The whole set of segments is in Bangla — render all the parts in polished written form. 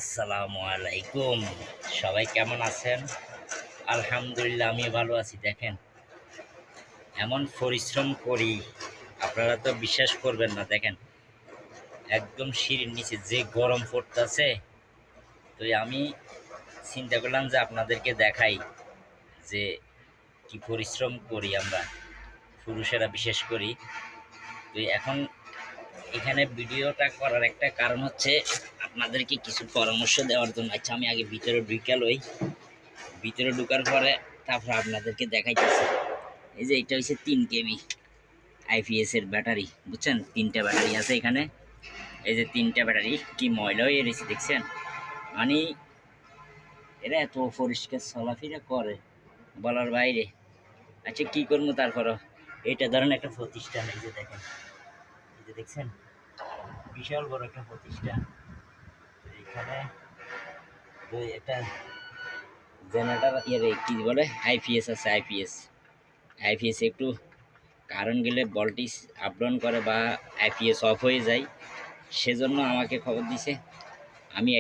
আসসালামু আলাইকুম। সবাই কেমন আছেন? আলহামদুলিল্লাহ আমি ভালো আছি। দেখেন, এমন পরিশ্রম করি, আপনারা তো বিশ্বাস করবেন না। দেখেন, একদম সিঁড়ির নিচে যে গরম পড়তেছে, তো আমি চিন্তা করলাম যে আপনাদেরকে দেখাই যে কি পরিশ্রম করি আমরা, পুরুষেরা বিশেষ করি। তো এখন এখানে ভিডিওটা করার একটা কারণ হচ্ছে আপনাদেরকে কিছু পরামর্শ দেওয়ার জন্য। আচ্ছা, আমি আগে ভিতরে ঢুকে লই। ভিতরে ঢোকার পরে তারপর আপনাদেরকে দেখাইতেছি। এই যে এটা হচ্ছে 3 কেবি আইপিএস এর ব্যাটারি, বুঝছেন? 3টা ব্যাটারি আছে এখানে। এই যে 3টা ব্যাটারি কি ময়লা হয়ে রয়েছে দেখছেন? মানে এরা এত পরিষ্কার চলাফেরা করে বলার বাইরে। আচ্ছা, কি করবো তারপরও। এটা ধরেন একটা প্রতিষ্ঠান, এই যে দেখেন, এই যে দেখছেন, বিশাল বড় একটা প্রতিষ্ঠান। তো এখানে তো একটা জেনারেটর কি বলে, আইপিএস আছে। আইপিএস একটু কারেন্ট গেলে ভোল্টেজ আপ ডাউন করে বা আইপিএস অফ হয়ে যায়, সেজন্য আমাকে খবর দিছে। আমি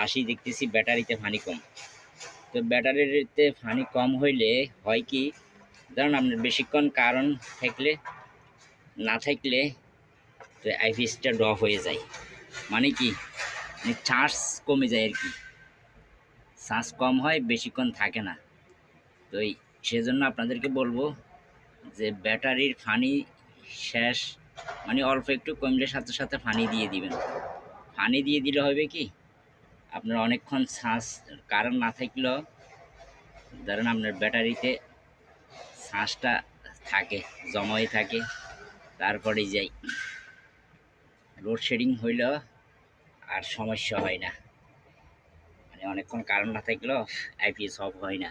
আসি দেখতেছি ব্যাটারিতে পানি কম। তো ব্যাটারিতে পানি কম হইলে হয় কি, ধরুন আপনার বেশিক্ষণ কারেন্ট থাকলে না থাকলে তো আইপিএসটা ড্রপ হয়ে যায়। মানে কি, চার্জ কমে যায় আর কি, চার্জ কম হয়, বেশিক্ষণ থাকে না। তো সেজন্য আপনাদেরকে বলবো যে ব্যাটারির পানি শেষ, মানে অল্প একটু কমলে সাথে সাথে পানি দিয়ে দিবেন। পানি দিয়ে দিলে হবে কি, আপনার অনেকক্ষণ শ্বাস কারেন্ট না থাকলেও ধরেন আপনার ব্যাটারিতে শ্বাসটা থাকে, জমা হয়ে থাকে। তারপরে যাই লোডশেডিং হইলেও আর সমস্যা হয় না, মানে অনেকক্ষণ কারেন্ট না থাকলেও আইপিএস অফ হয় না।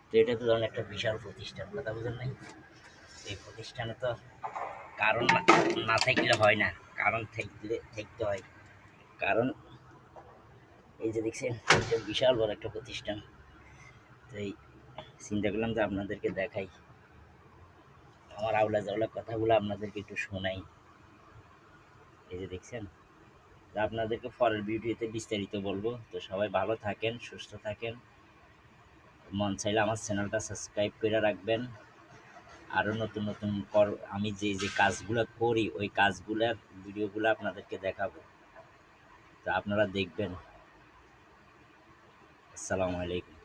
তো এটা তো ধরেন একটা বিশাল প্রতিষ্ঠান, কথা বুঝেন নাই? এই প্রতিষ্ঠানে তো কারণ না থাকলে হয় না, কারণ থাকতে হয়। কারণ এই যে দেখছেন, এটা বিশাল বড় একটা প্রতিষ্ঠান। তো এই চিন্তা করলাম যে আপনাদেরকে দেখাই, আমার আউলা জাউলা কথাগুলো আপনাদেরকে একটু শোনাই। এই যে দেখছেন, তো আপনাদেরকে পরের ভিডিওতে বিস্তারিত বলবো। তো সবাই ভালো থাকেন, সুস্থ থাকেন। মন চাইলে আমার চ্যানেলটা সাবস্ক্রাইব করে রাখবেন। আরও নতুন নতুন আমি যে যে কাজগুলো করি ওই কাজগুলোর ভিডিওগুলো আপনাদেরকে দেখাবো, তো আপনারা দেখবেন। আসসালামু আলাইকুম।